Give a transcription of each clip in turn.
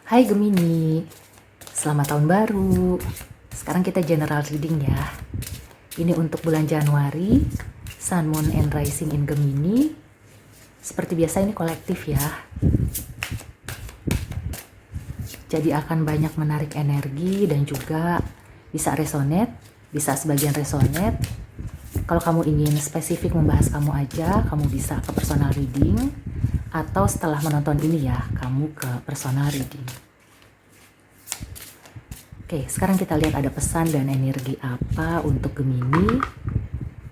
Hai Gemini, selamat tahun baru. Sekarang kita general reading ya. Ini untuk bulan Januari, Sun, Moon, and Rising in Gemini. Seperti biasa ini kolektif ya. Jadi akan banyak menarik energi dan juga bisa resonate, bisa sebagian resonate. Kalau kamu ingin spesifik membahas kamu aja, kamu bisa ke personal reading. Atau setelah menonton ini ya, kamu ke personal reading. Oke, sekarang kita lihat ada pesan dan energi apa untuk Gemini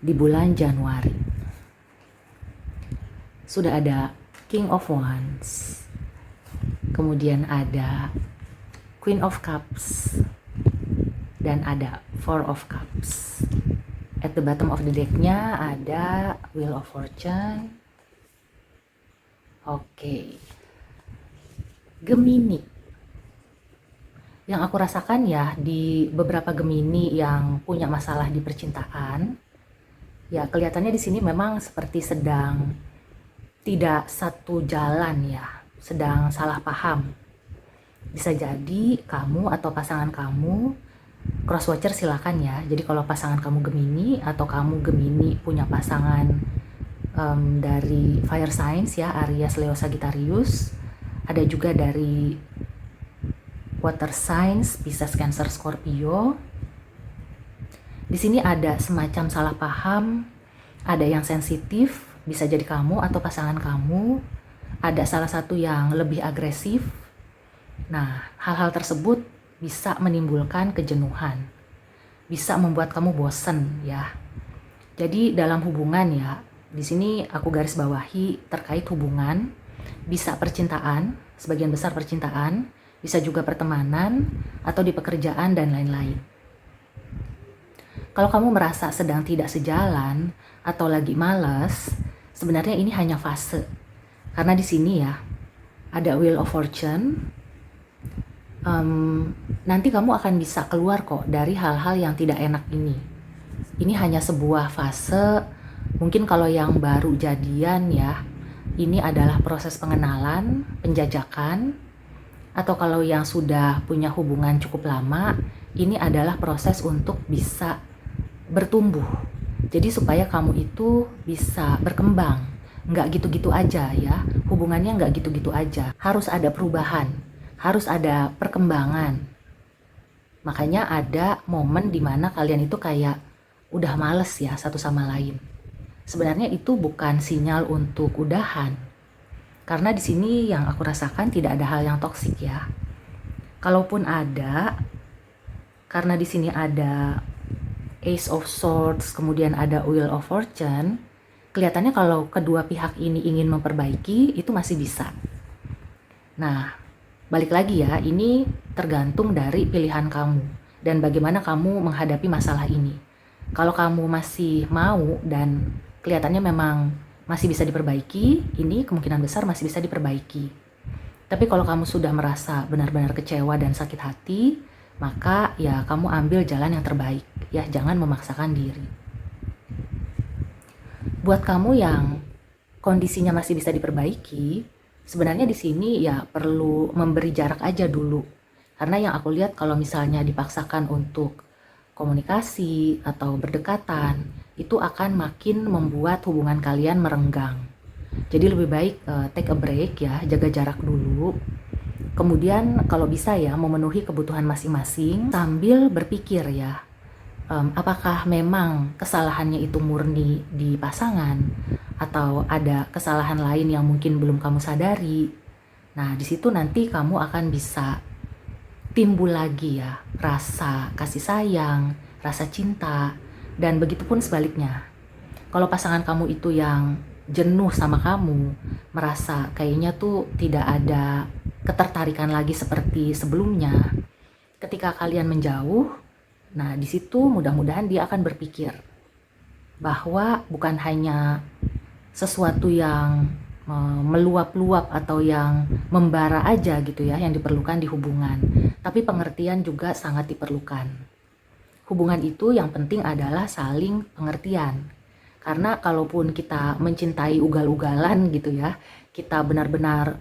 di bulan Januari. Sudah ada King of Wands, kemudian ada Queen of Cups, dan ada Four of Cups. At the bottom of the deck-nya ada Wheel of Fortune. Oke, Gemini. Yang aku rasakan ya di beberapa Gemini yang punya masalah di percintaan, ya kelihatannya di sini memang seperti sedang tidak satu jalan ya, sedang salah paham. Bisa jadi kamu atau pasangan kamu, cross watcher silakan ya. Jadi kalau pasangan kamu Gemini atau kamu Gemini punya pasangan dari fire signs ya, Aries, Leo, Sagittarius, ada juga dari water signs, Pisces, Cancer, Scorpio. Di sini ada semacam salah paham, ada yang sensitif, bisa jadi kamu atau pasangan kamu, ada salah satu yang lebih agresif. Nah, hal-hal tersebut bisa menimbulkan kejenuhan, bisa membuat kamu bosen ya. Jadi dalam hubungan ya, di sini aku garis bawahi terkait hubungan, bisa percintaan, sebagian besar percintaan, bisa juga pertemanan atau di pekerjaan dan lain-lain. Kalau kamu merasa sedang tidak sejalan atau lagi malas, sebenarnya ini hanya fase. Karena di sini ya ada Wheel of Fortune. Nanti kamu akan bisa keluar kok dari hal-hal yang tidak enak ini. Ini hanya sebuah fase. Mungkin kalau yang baru jadian ya, ini adalah proses pengenalan, penjajakan. Atau kalau yang sudah punya hubungan cukup lama, ini adalah proses untuk bisa bertumbuh. Jadi supaya kamu itu bisa berkembang, nggak gitu-gitu aja ya. Hubungannya nggak gitu-gitu aja, harus ada perubahan, harus ada perkembangan. Makanya ada momen dimana kalian itu kayak udah males ya satu sama lain. Sebenarnya itu bukan sinyal untuk udahan. Karena di sini yang aku rasakan tidak ada hal yang toksik ya. Kalaupun ada, karena di sini ada Ace of Swords, kemudian ada Wheel of Fortune, kelihatannya kalau kedua pihak ini ingin memperbaiki, itu masih bisa. Nah, balik lagi ya, ini tergantung dari pilihan kamu dan bagaimana kamu menghadapi masalah ini. Kalau kamu masih mau dan kelihatannya memang masih bisa diperbaiki, ini kemungkinan besar masih bisa diperbaiki. Tapi kalau kamu sudah merasa benar-benar kecewa dan sakit hati, maka ya kamu ambil jalan yang terbaik, ya jangan memaksakan diri. Buat kamu yang kondisinya masih bisa diperbaiki, sebenarnya di sini ya perlu memberi jarak aja dulu. Karena yang aku lihat kalau misalnya dipaksakan untuk komunikasi atau berdekatan, itu akan makin membuat hubungan kalian merenggang. Jadi lebih baik take a break ya, jaga jarak dulu. Kemudian kalau bisa ya memenuhi kebutuhan masing-masing sambil berpikir ya, apakah memang kesalahannya itu murni di pasangan atau ada kesalahan lain yang mungkin belum kamu sadari. Nah, di situ nanti kamu akan bisa timbul lagi ya rasa kasih sayang, rasa cinta, dan begitupun sebaliknya. Kalau pasangan kamu itu yang jenuh sama kamu, merasa kayaknya tuh tidak ada ketertarikan lagi seperti sebelumnya, ketika kalian menjauh, nah di situ mudah-mudahan dia akan berpikir bahwa bukan hanya sesuatu yang meluap-luap atau yang membara aja gitu ya yang diperlukan di hubungan, tapi pengertian juga sangat diperlukan. Hubungan itu yang penting adalah saling pengertian. Karena kalaupun kita mencintai ugal-ugalan gitu ya, kita benar-benar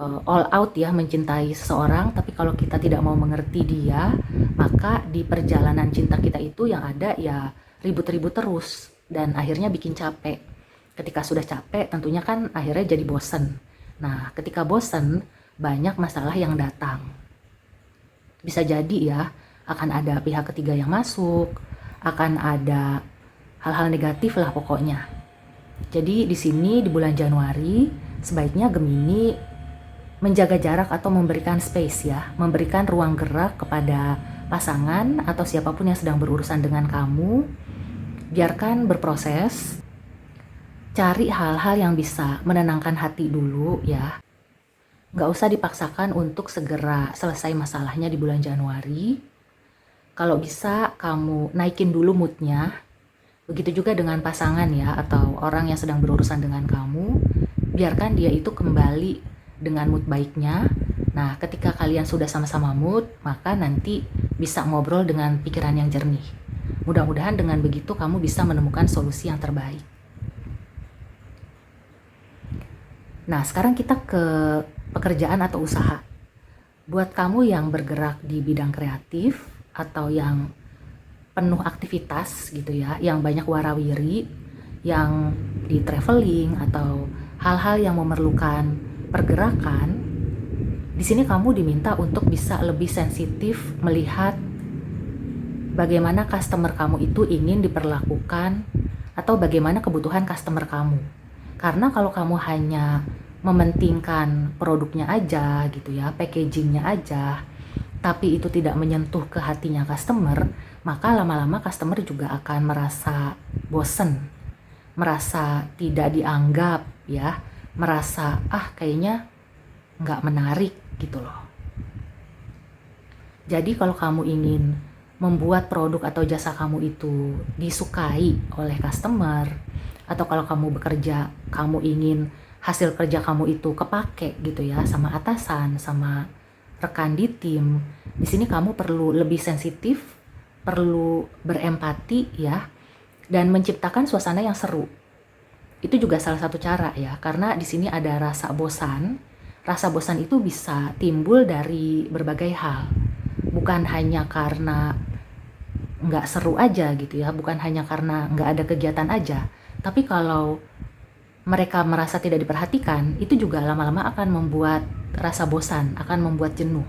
all out ya mencintai seseorang, tapi kalau kita tidak mau mengerti dia, maka di perjalanan cinta kita itu yang ada ya ribut-ribut terus dan akhirnya bikin capek. Ketika sudah capek tentunya kan akhirnya jadi bosen. Nah, ketika bosen banyak masalah yang datang. Bisa jadi ya akan ada pihak ketiga yang masuk, akan ada hal-hal negatif lah pokoknya. Jadi di sini di bulan Januari sebaiknya Gemini menjaga jarak atau memberikan space ya, memberikan ruang gerak kepada pasangan atau siapapun yang sedang berurusan dengan kamu. Biarkan berproses, cari hal-hal yang bisa menenangkan hati dulu ya. Nggak usah dipaksakan untuk segera selesai masalahnya di bulan Januari. Kalau bisa kamu naikin dulu moodnya. Begitu juga dengan pasangan ya, atau orang yang sedang berurusan dengan kamu. Biarkan dia itu kembali dengan mood baiknya. Nah, ketika kalian sudah sama-sama mood, maka nanti bisa ngobrol dengan pikiran yang jernih. Mudah-mudahan dengan begitu kamu bisa menemukan solusi yang terbaik. Nah, sekarang kita ke pekerjaan atau usaha. Buat kamu yang bergerak di bidang kreatif atau yang penuh aktivitas gitu ya, yang banyak warawiri, yang di traveling atau hal-hal yang memerlukan pergerakan, di sini kamu diminta untuk bisa lebih sensitif melihat bagaimana customer kamu itu ingin diperlakukan atau bagaimana kebutuhan customer kamu. Karena kalau kamu hanya mementingkan produknya aja gitu ya, packagingnya aja, tapi itu tidak menyentuh ke hatinya customer, maka lama-lama customer juga akan merasa bosen, merasa tidak dianggap ya, merasa kayaknya nggak menarik gitu loh. Jadi kalau kamu ingin membuat produk atau jasa kamu itu disukai oleh customer, atau kalau kamu bekerja, kamu ingin hasil kerja kamu itu kepake gitu ya sama atasan, sama rekan di tim, di sini kamu perlu lebih sensitif, perlu berempati ya, dan menciptakan suasana yang seru. Itu juga salah satu cara ya, karena di sini ada rasa bosan. Rasa bosan itu bisa timbul dari berbagai hal, bukan hanya karena nggak seru aja gitu ya, bukan hanya karena nggak ada kegiatan aja, tapi kalau mereka merasa tidak diperhatikan, itu juga lama-lama akan membuat rasa bosan, akan membuat jenuh.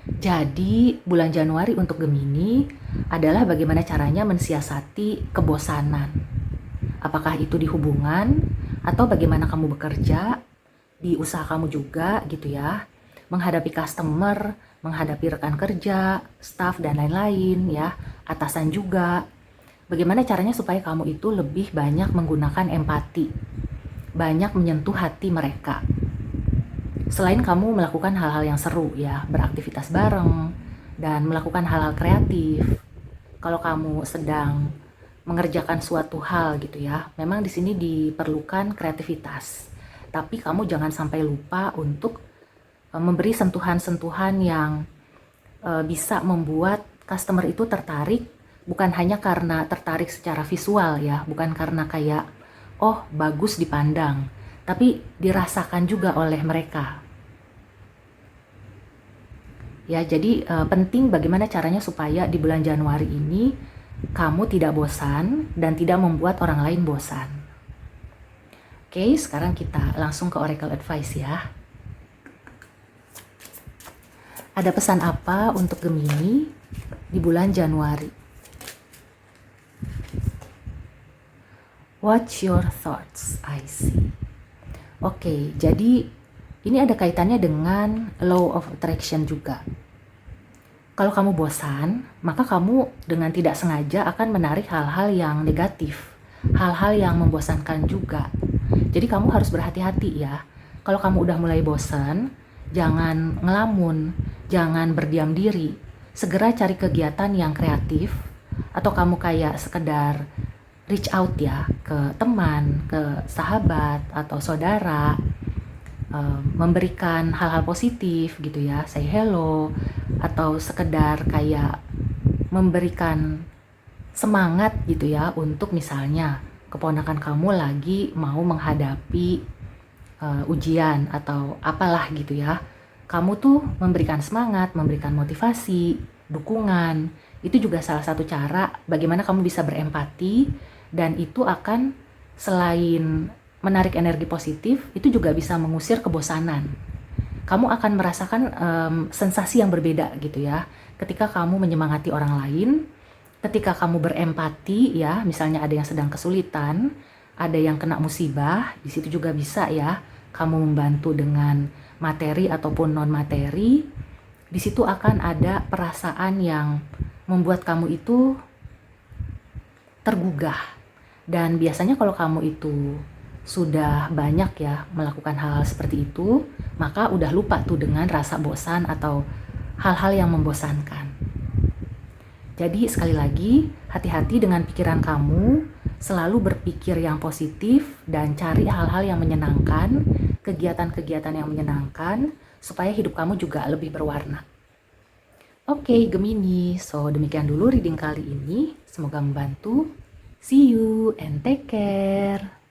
Jadi bulan Januari untuk Gemini adalah bagaimana caranya mensiasati kebosanan. Apakah itu di hubungan atau bagaimana kamu bekerja, di usaha kamu juga gitu ya. Menghadapi customer, menghadapi rekan kerja, staff dan lain-lain ya, atasan juga. Bagaimana caranya supaya kamu itu lebih banyak menggunakan empati, banyak menyentuh hati mereka. Selain kamu melakukan hal-hal yang seru ya, beraktivitas bareng dan melakukan hal-hal kreatif. Kalau kamu sedang mengerjakan suatu hal gitu ya, memang di sini diperlukan kreativitas. Tapi kamu jangan sampai lupa untuk memberi sentuhan-sentuhan yang bisa membuat customer itu tertarik, bukan hanya karena tertarik secara visual ya, bukan karena kayak bagus dipandang, tapi dirasakan juga oleh mereka. Ya, jadi penting bagaimana caranya supaya di bulan Januari ini kamu tidak bosan dan tidak membuat orang lain bosan. Oke, sekarang kita langsung ke Oracle Advice ya. Ada pesan apa untuk Gemini di bulan Januari? Watch your thoughts, I see. Oke, jadi ini ada kaitannya dengan law of attraction juga. Kalau kamu bosan, maka kamu dengan tidak sengaja akan menarik hal-hal yang negatif, hal-hal yang membosankan juga. Jadi kamu harus berhati-hati ya. Kalau kamu udah mulai bosan, jangan ngelamun, jangan berdiam diri. Segera cari kegiatan yang kreatif, atau kamu kayak sekedar reach out ya ke teman, ke sahabat atau saudara, memberikan hal-hal positif gitu ya, say hello, atau sekedar kayak memberikan semangat gitu ya untuk misalnya keponakan kamu lagi mau menghadapi ujian atau apalah gitu ya, kamu tuh memberikan semangat, memberikan motivasi, dukungan. Itu juga salah satu cara bagaimana kamu bisa berempati, dan itu akan selain menarik energi positif, itu juga bisa mengusir kebosanan. Kamu akan merasakan sensasi yang berbeda gitu ya, ketika kamu menyemangati orang lain, ketika kamu berempati ya, misalnya ada yang sedang kesulitan, ada yang kena musibah, di situ juga bisa ya, kamu membantu dengan materi ataupun non materi. Di situ akan ada perasaan yang membuat kamu itu tergugah. Dan biasanya kalau kamu itu sudah banyak ya melakukan hal seperti itu, maka udah lupa tuh dengan rasa bosan atau hal-hal yang membosankan. Jadi sekali lagi, hati-hati dengan pikiran kamu, selalu berpikir yang positif dan cari hal-hal yang menyenangkan, kegiatan-kegiatan yang menyenangkan, supaya hidup kamu juga lebih berwarna. Oke, Gemini, so demikian dulu reading kali ini, semoga membantu. See you and take care.